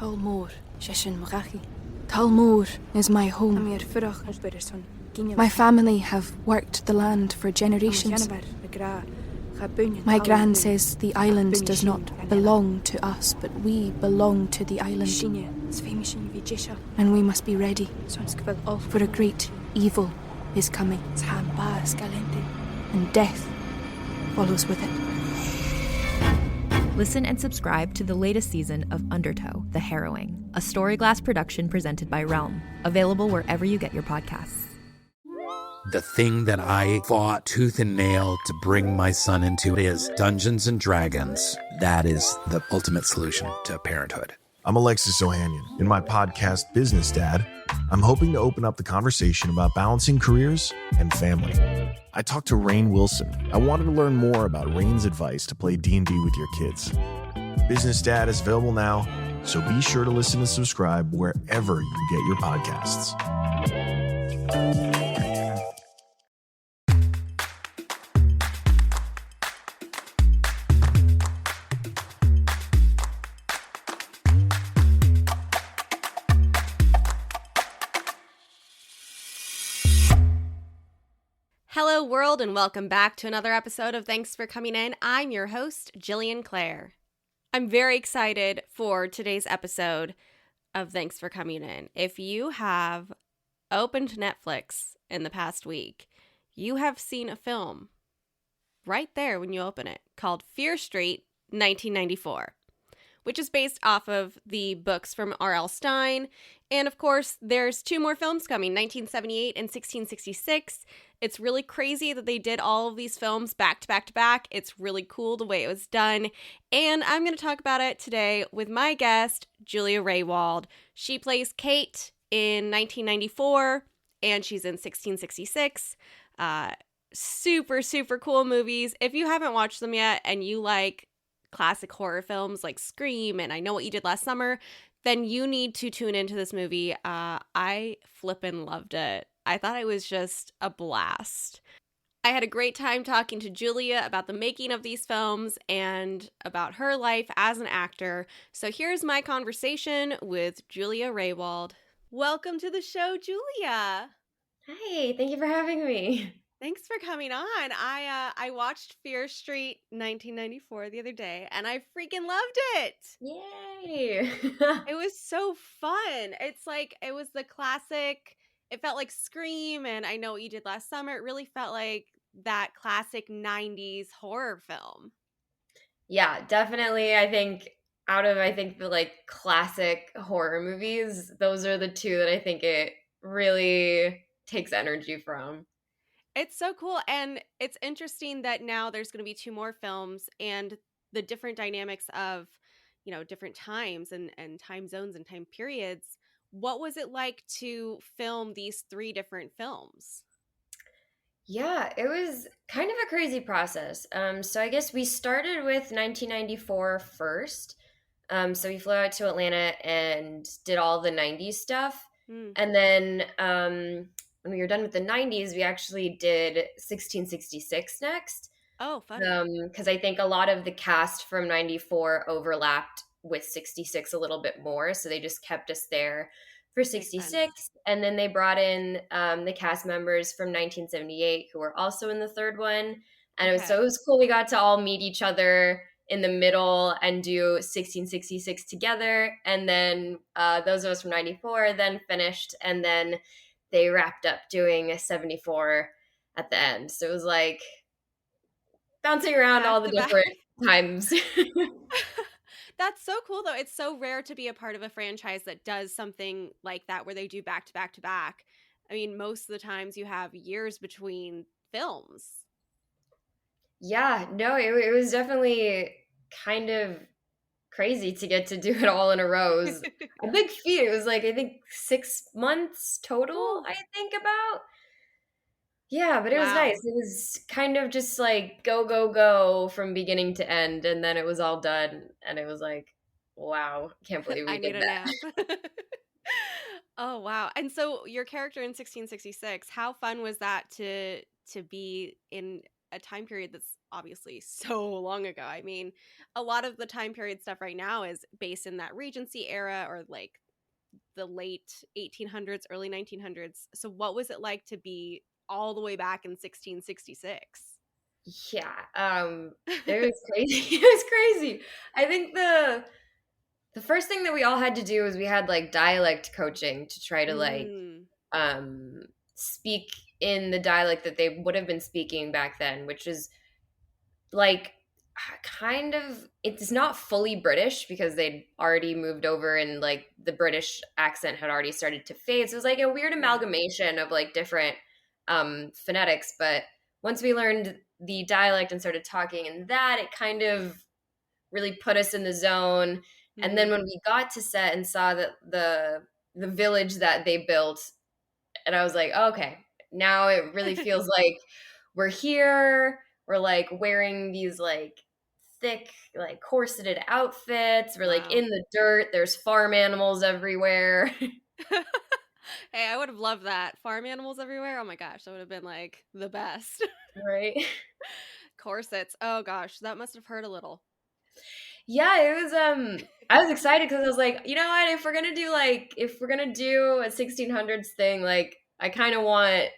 Talmor, Shishin Marachi. Talmor is my home. My family have worked the land for generations. My gran says the island does not belong to us, but we belong to the island. And we must be ready, for a great evil is coming, and death follows with it. Listen and subscribe to the latest season of Undertow, The Harrowing, a Storyglass production presented by Realm, available wherever you get your podcasts. The thing that I fought tooth and nail to bring my son into is Dungeons and Dragons. That is the ultimate solution to parenthood. I'm Alexis Ohanian. In my podcast, Business Dad, I'm hoping to open up the conversation about balancing careers and family. I talked to Rainn Wilson. I wanted to learn more about Rainn's advice to play D&D with your kids. Business Dad is available now, so be sure to listen and subscribe wherever you get your podcasts. Hello, world, and welcome back to another episode of Thanks for Coming In. I'm your host, Jillian Clare. I'm very excited for today's episode of Thanks for Coming In. If you have opened Netflix in the past week, you have seen a film right there when you open it called Fear Street 1994, which is based off of the books from R.L. Stine. And of course, there's two more films coming, 1978 and 1666. It's really crazy that they did all of these films back to back to back. It's really cool the way it was done. And I'm going to talk about it today with my guest, Julia Rehwald. She plays Kate in 1994, and she's in 1666. Super, super cool movies. If you haven't watched them yet and you like classic horror films like Scream and I Know What You Did Last Summer, then you need to tune into this movie. I flippin' loved it. I thought it was just a blast. I had a great time talking to Julia about the making of these films and about her life as an actor. So here's my conversation with Julia Rehwald. Welcome to the show, Julia. Hi, thank you for having me. Thanks for coming on. I watched Fear Street 1994 the other day, and I freaking loved it. Yay! It was so fun. It's like, it was the classic, it felt like Scream and I Know What You Did Last Summer. It really felt like that classic 90s horror film. Yeah, definitely. I think out of the like classic horror movies, those are the two that I think it really takes energy from. It's so cool, and it's interesting that now there's going to be two more films, and the different dynamics of, you know, different times and time zones and time periods. What was it like to film these three different films? Yeah, it was kind of a crazy process. So I guess we started with 1994 first. So we flew out to Atlanta and did all the 90s stuff. And then when we were done with the 90s, we actually did 1666 next. Oh, fun. Because I think a lot of the cast from 94 overlapped with 66 a little bit more. So they just kept us there for 66. And then they brought in the cast members from 1978 who were also in the third one. And it was cool. We got to all meet each other in the middle and do 1666 together. And then those of us from 94 then finished, and then they wrapped up doing a 74 at the end. So it was like bouncing around all the different times. That's so cool, though. It's so rare to be a part of a franchise that does something like that, where they do back to back to back. I mean, most of the times you have years between films. Yeah, no, it was definitely kind of crazy to get to do it all in a row. It was a big feat. It was like, I think 6 months total, I think about. Yeah, but it was nice. It was kind of just like go, go, go from beginning to end. And then it was all done. And it was like, wow, can't believe we did that. Oh, wow. And so your character in 1666, how fun was that to be in a time period that's obviously so long ago. I mean, a lot of the time period stuff right now is based in that Regency era or like the late 1800s, early 1900s. So what was it like to be all the way back in 1666? Yeah, it was crazy. It was crazy. I think the first thing that we all had to do was we had like dialect coaching to try to like um speak in the dialect that they would have been speaking back then, which is like kind of, it's not fully British because they'd already moved over and like the British accent had already started to fade. So it was like a weird amalgamation of like different phonetics. But once we learned the dialect and started talking and that, it kind of really put us in the zone. And then when we got to set and saw that the village that they built, and I was like, oh, okay, now it really feels like we're here. We're like wearing these like thick, like corseted outfits. We're like in the dirt. There's farm animals everywhere. Hey, I would have loved that. Farm animals everywhere. Oh my gosh, that would have been like the best. Right? Corsets. Oh gosh, that must have hurt a little. Yeah, it was I was excited because I was like, you know what, if we're gonna do a 1600s thing, like I kind of want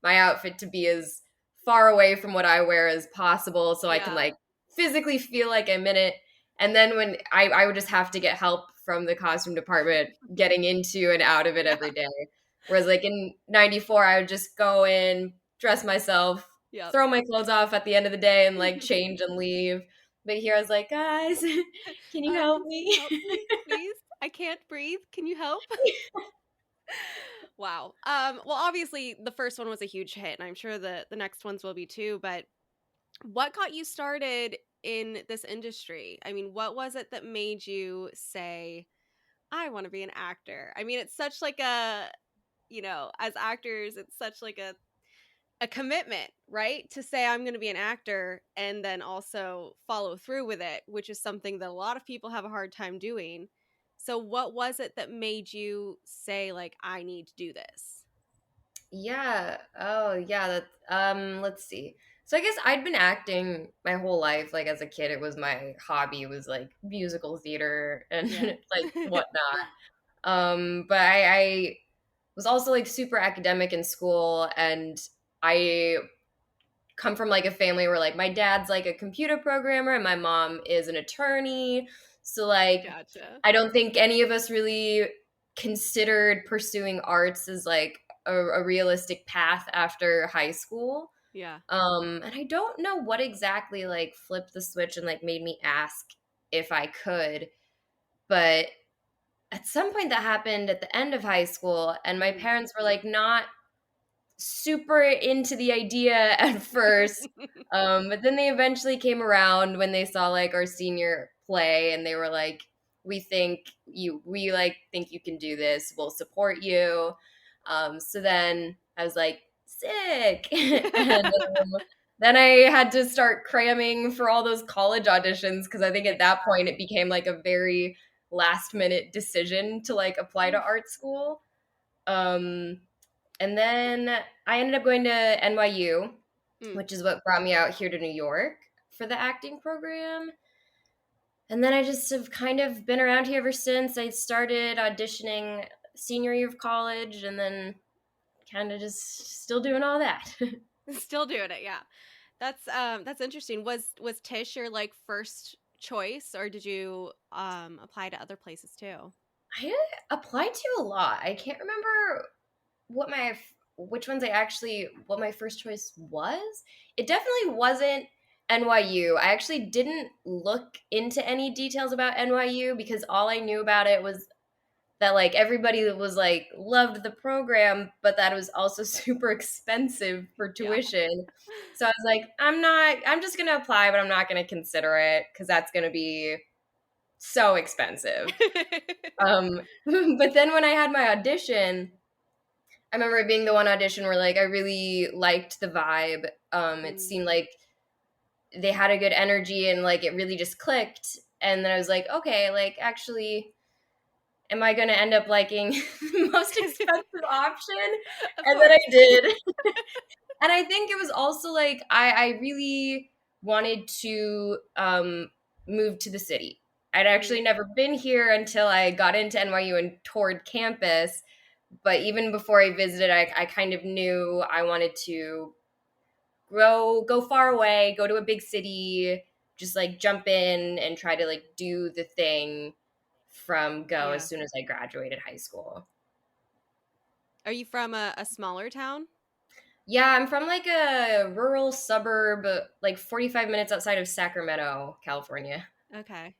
my outfit to be as far away from what I wear as possible so I can like physically feel like I'm in it. And then when I would just have to get help from the costume department getting into and out of it every day. Whereas like in 94, I would just go in, dress myself, throw my clothes off at the end of the day and like change and leave. But here I was like, guys, can you help me? Help me, please? I can't breathe. Can you help? Wow. Well, obviously the first one was a huge hit, and I'm sure the next ones will be too. But what got you started in this industry? I mean, what was it that made you say, I want to be an actor? I mean, it's such like a, as actors, it's such like a commitment, right? To say I'm going to be an actor and then also follow through with it, which is something that a lot of people have a hard time doing. So what was it that made you say like, I need to do this? Yeah. Oh, yeah. That. Let's see. So I guess I'd been acting my whole life. Like as a kid, it was my hobby. It was like musical theater and like whatnot. But I was also like super academic in school, and I come from like a family where like my dad's like a computer programmer and my mom is an attorney. So like, I don't think any of us really considered pursuing arts as like a realistic path after high school. Yeah. And I don't know what exactly like flipped the switch and like made me ask if I could, but at some point that happened at the end of high school, and my parents were like not super into the idea at first. But then they eventually came around when they saw like our senior play, and they were like, we think you can do this. We'll support you. So then I was like, sick. And then I had to start cramming for all those college auditions because I think at that point it became like a very last minute decision to like apply to art school. And then I ended up going to NYU, which is what brought me out here to New York for the acting program. And then I just have kind of been around here ever since. I started auditioning senior year of college, and then kind of just still doing all that. Still doing it, yeah. That's interesting. Was Tisch your like first choice, or did you apply to other places too? I applied to a lot. I can't remember what my first choice was. It definitely wasn't NYU. I actually didn't look into any details about NYU because all I knew about it was that like everybody was like loved the program, but that it was also super expensive for tuition. Yeah. So I was like, I'm just going to apply, but I'm not going to consider it because that's going to be so expensive. But then when I had my audition, I remember it being the one audition where like I really liked the vibe. It seemed like they had a good energy and like it really just clicked. And then I was like, okay, like actually, am I going to end up liking the most expensive option? And then I did. And I think it was also like I really wanted to move to the city. I'd actually never been here until I got into NYU and toured campus. But even before I visited, I kind of knew I wanted to go far away, go to a big city, just like jump in and try to like do the thing from go as soon as I graduated high school. Are you from a smaller town? Yeah, I'm from like a rural suburb, like 45 minutes outside of Sacramento, California. Okay.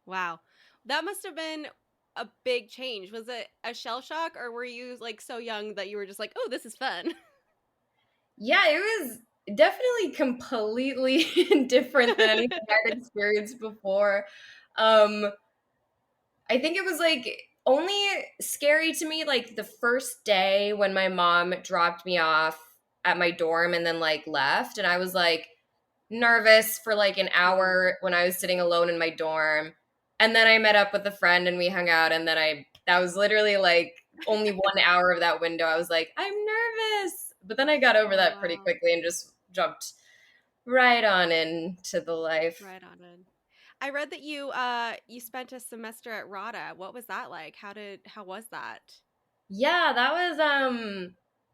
Wow. That must have been a big change. Was it a shell shock, or were you like so young that you were just like, oh, this is fun? Yeah, it was definitely completely different than anything I'd experienced before. Um, I think it was like only scary to me like the first day when my mom dropped me off at my dorm and then like left, and I was like nervous for like an hour when I was sitting alone in my dorm. And then I met up with a friend and we hung out, and then that was literally like only 1 hour of that window. I was like, I'm nervous. But then I got over that pretty quickly and just jumped right on into the life. Right on in. I read that you spent a semester at RADA. What was that like? How was that? Yeah, that was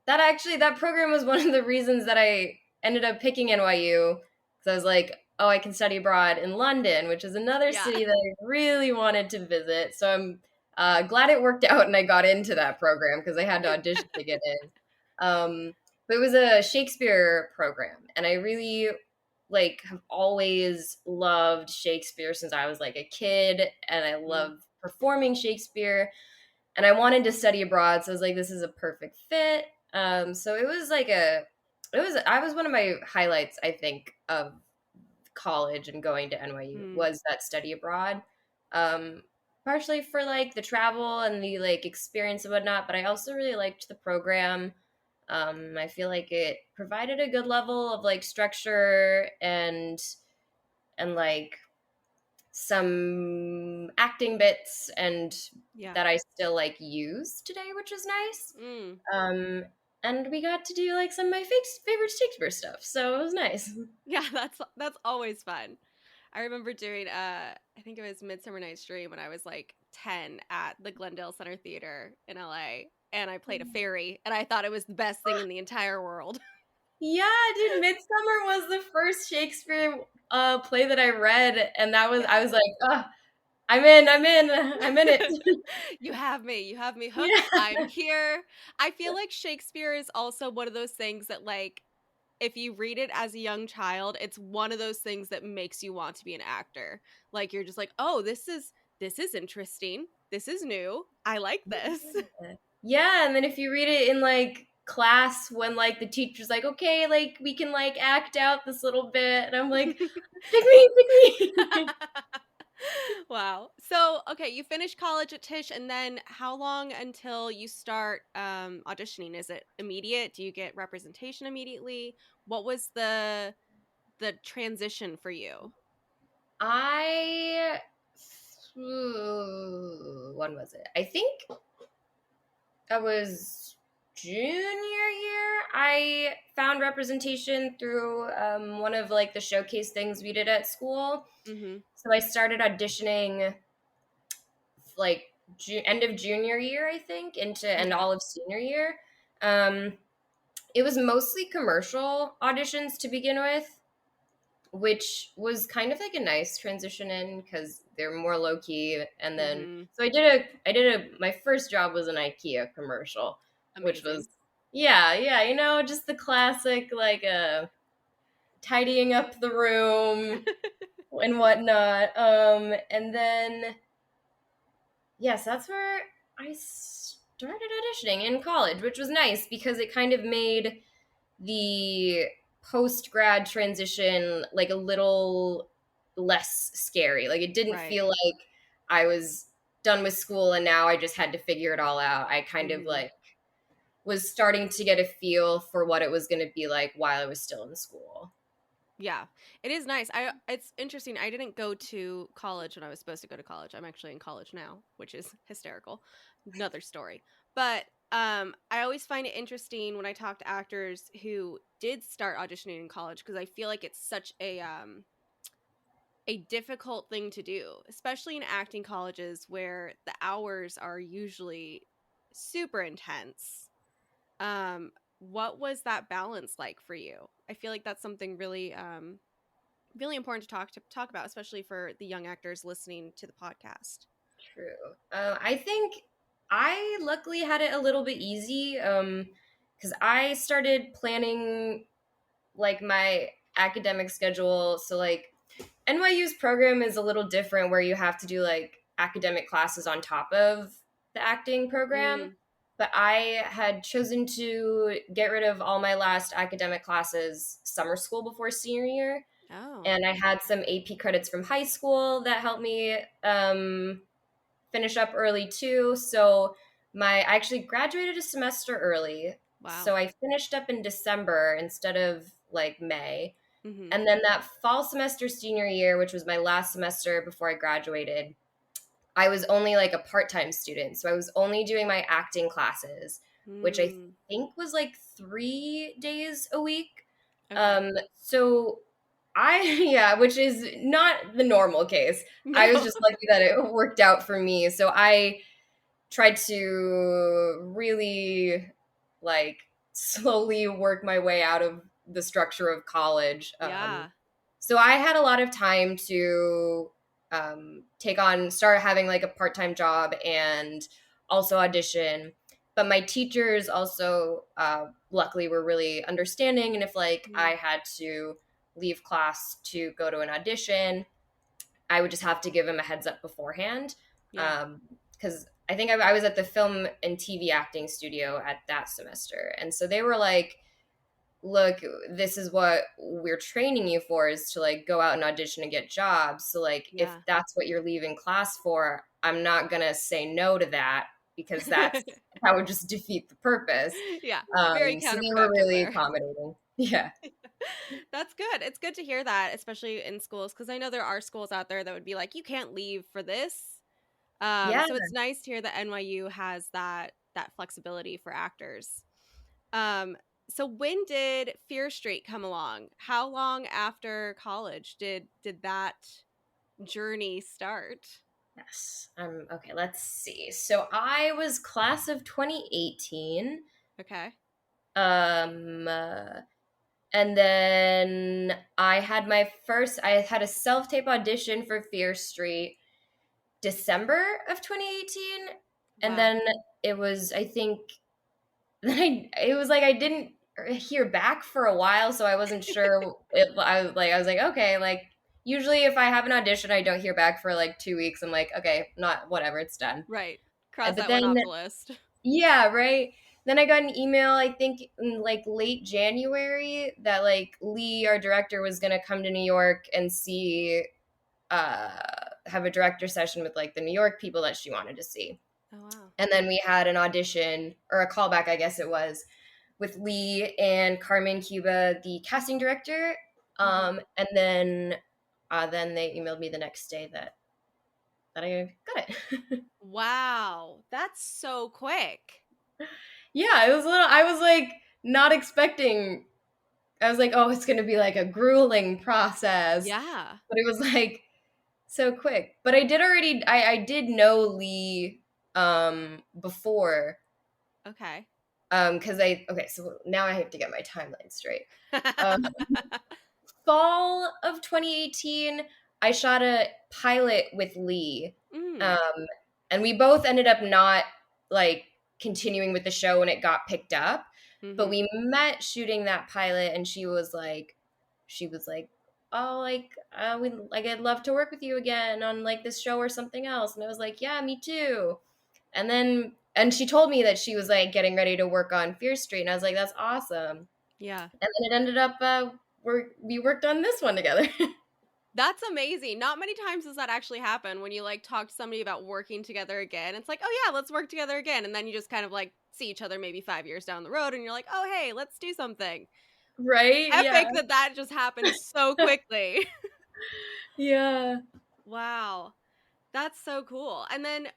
that program was one of the reasons that I ended up picking NYU, because I was like, oh, I can study abroad in London, which is another city that I really wanted to visit. So I'm glad it worked out and I got into that program because I had to audition to get in. But it was a Shakespeare program, and I really like have always loved Shakespeare since I was like a kid, and I love performing Shakespeare. And I wanted to study abroad, so I was like, this is a perfect fit. So I was one of my highlights, I think, of college and going to NYU was that study abroad. Partially for like the travel and the like experience and whatnot, but I also really liked the program. I feel like it provided a good level of like structure and like some acting bits and that I still like use today, which is nice. And we got to do like some of my favorite Shakespeare stuff, so it was nice. Yeah, that's always fun. I remember doing I think it was Midsummer Night's Dream when I was like 10 at the Glendale Center Theater in LA, and I played a fairy, and I thought it was the best thing in the entire world. Yeah, dude, Midsummer was the first Shakespeare play that I read, and I was like, oh, I'm in it. You have me hooked. Yeah. I'm here. I feel like Shakespeare is also one of those things that like if you read it as a young child, it's one of those things that makes you want to be an actor. Like you're just like, "Oh, this is interesting. This is new. I like this." Yeah, and then if you read it in like class when like the teacher's like, okay, like we can like act out this little bit, and I'm like, pick me. Wow. So, okay, you finish college at Tisch, and then how long until you start auditioning? Is it immediate? Do you get representation immediately? What was the transition for you? When was it? I think that was junior year. I found representation through one of like the showcase things we did at school. So I started auditioning like end of junior year, I think, and all of senior year. It was mostly commercial auditions to begin with, which was kind of like a nice transition in because they're more low key. And then so my first job was an IKEA commercial. Amazing. Which was yeah, just the classic like tidying up the room and whatnot. And then yes, that's where I started auditioning in college, which was nice because it kind of made the post-grad transition like a little less scary. Like it didn't feel like I was done with school and now I just had to figure it all out. I kind of like was starting to get a feel for what it was going to be like while I was still in school. Yeah, it is nice. It's interesting. I didn't go to college when I was supposed to go to college. I'm actually in college now, which is hysterical. Another story. But I always find it interesting when I talk to actors who did start auditioning in college, because I feel like it's such a difficult thing to do, especially in acting colleges where the hours are usually super intense. What was that balance like for you? I feel like that's something really really important to talk about, especially for the young actors listening to the podcast. True. I think I luckily had it a little bit easy because I started planning like my academic schedule. So like NYU's program is a little different where you have to do like academic classes on top of the acting program. But I had chosen to get rid of all my last academic classes summer school before senior year. Oh. And I had some AP credits from high school that helped me finish up early too. So I actually graduated a semester early. Wow. So I finished up in December instead of like May. Mm-hmm. And then that fall semester senior year, which was my last semester before I graduated, I was only like a part-time student. So I was only doing my acting classes, which I think was like 3 days a week. Okay. So which is not the normal case. No. I was just lucky that it worked out for me. So I tried to really like slowly work my way out of the structure of college. Yeah. So I had a lot of time to start having like a part-time job and also audition. But my teachers also luckily were really understanding. And if like I had to leave class to go to an audition, I would just have to give them a heads up beforehand. Because I think I was at the film and TV acting studio at that semester. And so they were like, look, this is what we're training you for, is to like go out and audition and get jobs. So like, if that's what you're leaving class for, I'm not going to say no to that, because that would just defeat the purpose. Yeah. Very counterproductive. So they were really accommodating. Yeah. That's good. It's good to hear that, especially in schools, because I know there are schools out there that would be like, you can't leave for this. So it's nice to hear that NYU has that flexibility for actors. So when did Fear Street come along? How long after college did that journey start? Yes. Okay, let's see. So I was class of 2018. Okay. And then I had a self-tape audition for Fear Street December of 2018. Wow. And then it was, I think, it was like I didn't hear back for a while, so I wasn't sure. I was like, okay, like usually if I have an audition, I don't hear back for like 2 weeks. I'm like, okay, whatever, it's done. Right. Cross that one off the list. Yeah, right. Then I got an email, I think in like late January, that like Lee, our director, was going to come to New York and have a director session with like the New York people that she wanted to see. Oh, wow. And then we had an audition, or a callback, I guess it was, with Lee and Carmen Cuba, the casting director. And then they emailed me the next day that I got it. Wow. That's so quick. Yeah, I was like not expecting. I was like, oh, it's going to be like a grueling process. Yeah. But it was like so quick. But I did know Lee before. Okay. So now I have to get my timeline straight. Fall of 2018, I shot a pilot with Lee. And we both ended up not like continuing with the show when it got picked up. But we met shooting that pilot, and she was like, oh, like, I'd love to work with you again on like this show or something else. And I was like, yeah, me too. And she told me that she was like getting ready to work on Fear Street. And I was like, that's awesome. Yeah. And then it ended up, we worked on this one together. That's amazing. Not many times does that actually happen when you like talk to somebody about working together again. It's like, oh yeah, let's work together again. And then you just kind of like see each other maybe 5 years down the road and you're like, oh, hey, let's do something. Right? Epic that just happened so quickly. Yeah. Wow. That's so cool. And then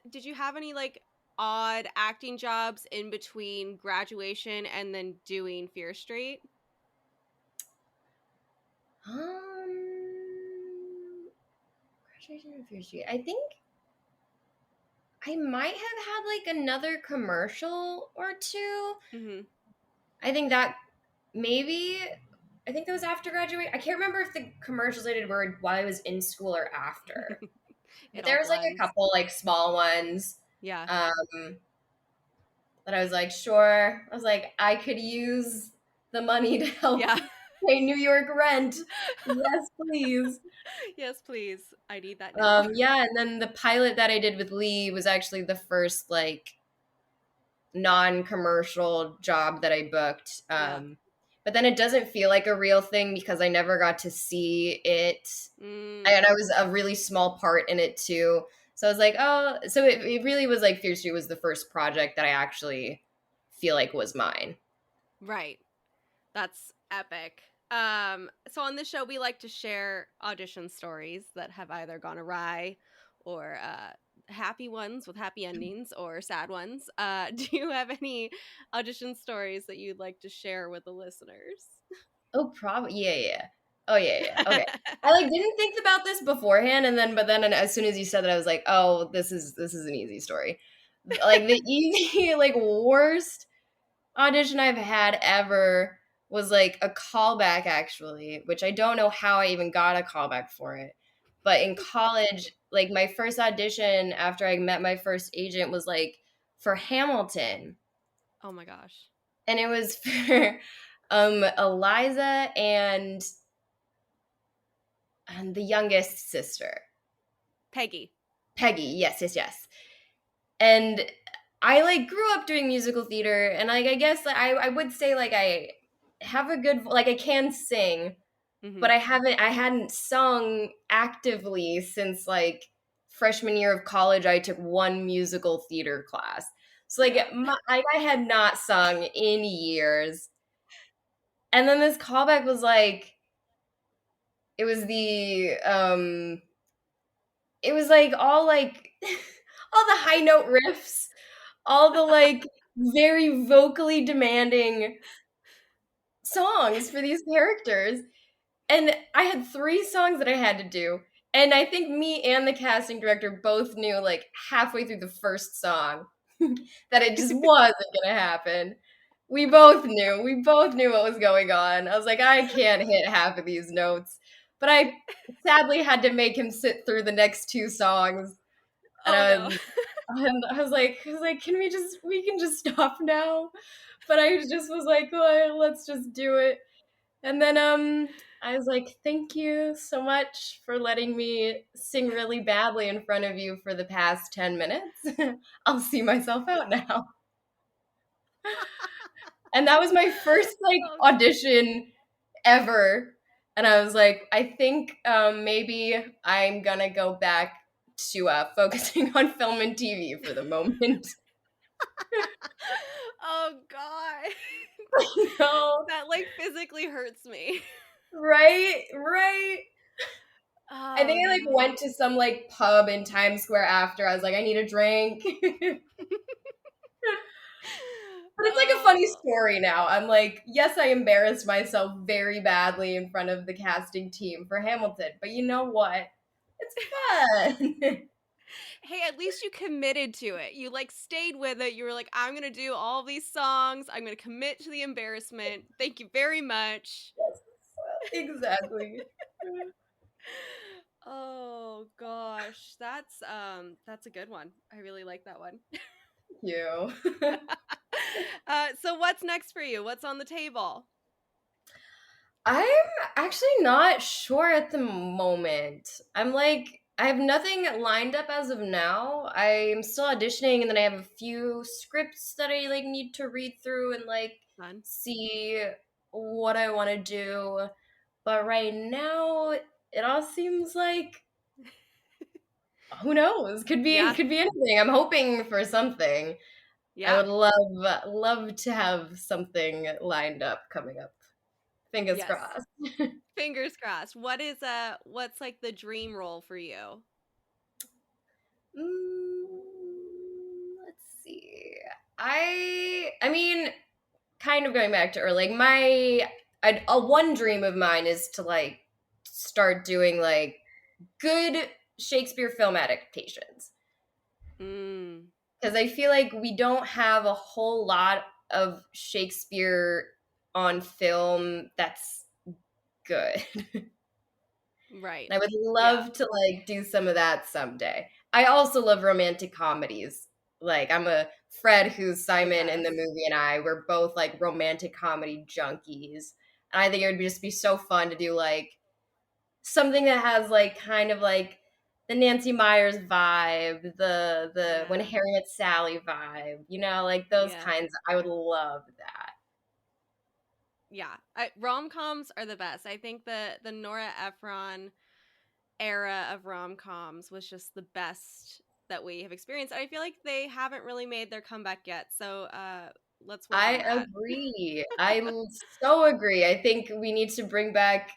did you have any like odd acting jobs in between graduation and then doing Fear Street? Graduation and Fear Street. I think I might have had like another commercial or two. Mm-hmm. I think that maybe, I think that was after graduation. I can't remember if the commercials I did were while I was in school or after. But there was like a couple like small ones. Yeah. That I was like, sure. I was like, I could use the money to help pay New York rent. Yes, please. Yes, please. I need that now. Yeah, and then the pilot that I did with Lee was actually the first like non-commercial job that I booked. But then it doesn't feel like a real thing because I never got to see it. And I was a really small part in it too. So I was like, oh, so it really was like Fear Street was the first project that I actually feel like was mine. Right. That's epic. So on this show, we like to share audition stories that have either gone awry or happy ones with happy endings or sad ones. Do you have any audition stories that you'd like to share with the listeners? Oh, probably. Yeah. Oh, yeah. Okay. I like didn't think about this beforehand, but then as soon as you said that, I was like, oh, this is an easy story. Like the easy, like worst audition I've had ever was like a callback, actually, which I don't know how I even got a callback for it. But in college, like my first audition after I met my first agent was like for Hamilton. Oh my gosh. And it was for Eliza and the youngest sister. Peggy, yes. And I like grew up doing musical theater, and like I guess I would say like I have a good, like I can sing, but I hadn't sung actively since like freshman year of college. I took one musical theater class. So like I had not sung in years. And then this callback was like, it was like all like all the high note riffs, all the like very vocally demanding songs for these characters. And I had 3 songs that I had to do. And I think me and the casting director both knew like halfway through the first song that it just wasn't gonna happen. We both knew what was going on. I was like, I can't hit half of these notes. But I sadly had to make him sit through the next 2 songs. And I was like, we can just stop now. But I just was like, well, let's just do it. And then I was like, thank you so much for letting me sing really badly in front of you for the past 10 minutes. I'll see myself out now. And that was my first like audition ever. And I was like, I think maybe I'm gonna go back to focusing on film and TV for the moment. Oh God. No. That like physically hurts me. Right. Oh, I think I like went to some like pub in Times Square after. I was like, I need a drink. But it's like a funny story now. I'm like, yes, I embarrassed myself very badly in front of the casting team for Hamilton, but you know what? It's fun. Hey, at least you committed to it. You like stayed with it. You were like, I'm going to do all these songs. I'm going to commit to the embarrassment. Thank you very much. Yes, exactly. Oh gosh, that's a good one. I really like that one. Thank you. So what's next for you? What's on the table? I'm actually not sure at the moment. I have nothing lined up as of now. I'm still auditioning, and then I have a few scripts that I like need to read through and like see what I want to do. But right now, it all seems like who knows? Could be anything. I'm hoping for something. Yeah. I would love to have something lined up coming up. Fingers crossed. Fingers crossed. What's like the dream role for you? Let's I mean, kind of going back to early, one dream of mine is to like start doing like good Shakespeare film adaptations. Because I feel like we don't have a whole lot of Shakespeare on film that's good. Right. And I would love to like do some of that someday. I also love romantic comedies. Like I'm a Fred, who's Simon in the movie, and I were both like romantic comedy junkies. And I think it would just be so fun to do like something that has like kind of like the Nancy Meyers vibe, the When Harry Met Sally vibe, you know, like those kinds. I would love that. Yeah, rom-coms are the best. I think the Nora Ephron era of rom-coms was just the best that we have experienced. I feel like they haven't really made their comeback yet. So let's work on that. Agree. I so agree. I think we need to bring back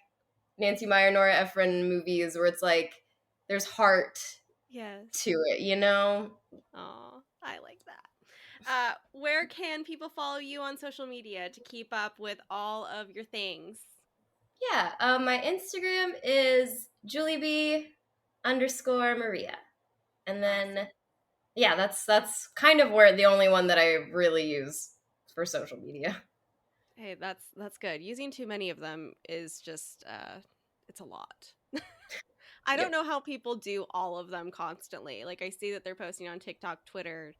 Nancy Meyer, Nora Ephron movies where it's like there's heart to it, you know? Oh, I like that. Where can people follow you on social media to keep up with all of your things? Yeah, my Instagram is JulieB_Maria. And then, yeah, that's kind of where the only one that I really use for social media. Hey, that's good. Using too many of them is just, it's a lot. I don't know how people do all of them constantly. Like I see that they're posting on TikTok, Twitter,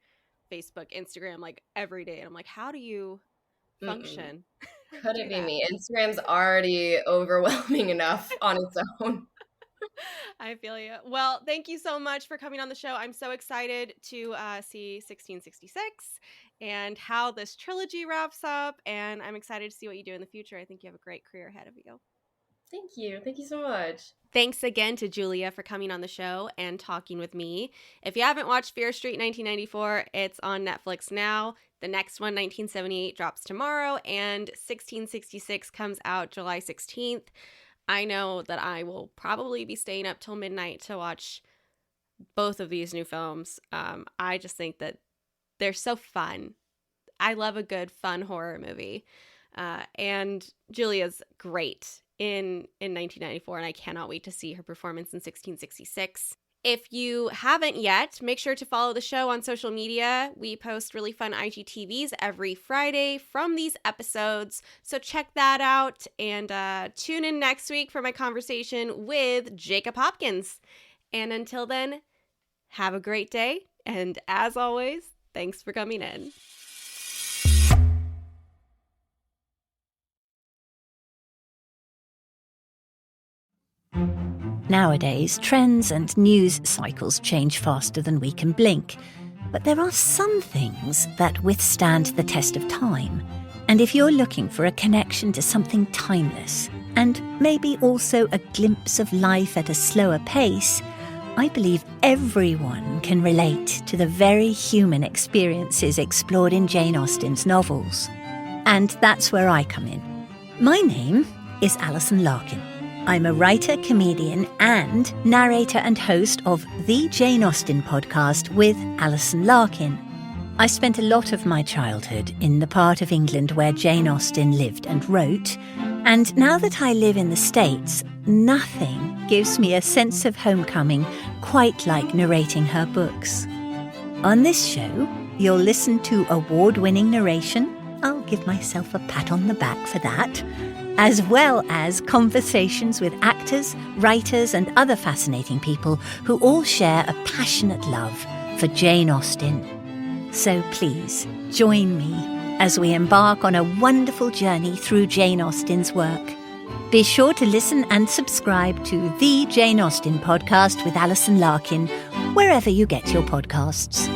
Facebook, Instagram, like every day. And I'm like, how do you function? Couldn't be me. Instagram's already overwhelming enough on its own. I feel you. Well, thank you so much for coming on the show. I'm so excited to see 1666 and how this trilogy wraps up. And I'm excited to see what you do in the future. I think you have a great career ahead of you. Thank you. Thank you so much. Thanks again to Julia for coming on the show and talking with me. If you haven't watched Fear Street 1994, it's on Netflix now. The next one, 1978, drops tomorrow, and 1666 comes out July 16th. I know that I will probably be staying up till midnight to watch both of these new films. I just think that they're so fun. I love a good, fun horror movie. And Julia's great in 1994, and I cannot wait to see her performance in 1666. If you haven't yet, make sure to follow the show on social media. We post really fun IGTVs every Friday from these episodes, so check that out and tune in next week for my conversation with Jacob Hopkins. And until then, have a great day, and as always, thanks for coming in. Nowadays, trends and news cycles change faster than we can blink. But there are some things that withstand the test of time. And if you're looking for a connection to something timeless, and maybe also a glimpse of life at a slower pace, I believe everyone can relate to the very human experiences explored in Jane Austen's novels. And that's where I come in. My name is Alison Larkin. I'm a writer, comedian, and narrator and host of the Jane Austen podcast with Alison Larkin. I spent a lot of my childhood in the part of England where Jane Austen lived and wrote, and now that I live in the States, nothing gives me a sense of homecoming quite like narrating her books. On this show, you'll listen to award-winning narration. I'll give myself a pat on the back for that. As well as conversations with actors, writers, and other fascinating people who all share a passionate love for Jane Austen. So please, join me as we embark on a wonderful journey through Jane Austen's work. Be sure to listen and subscribe to the Jane Austen podcast with Alison Larkin, wherever you get your podcasts.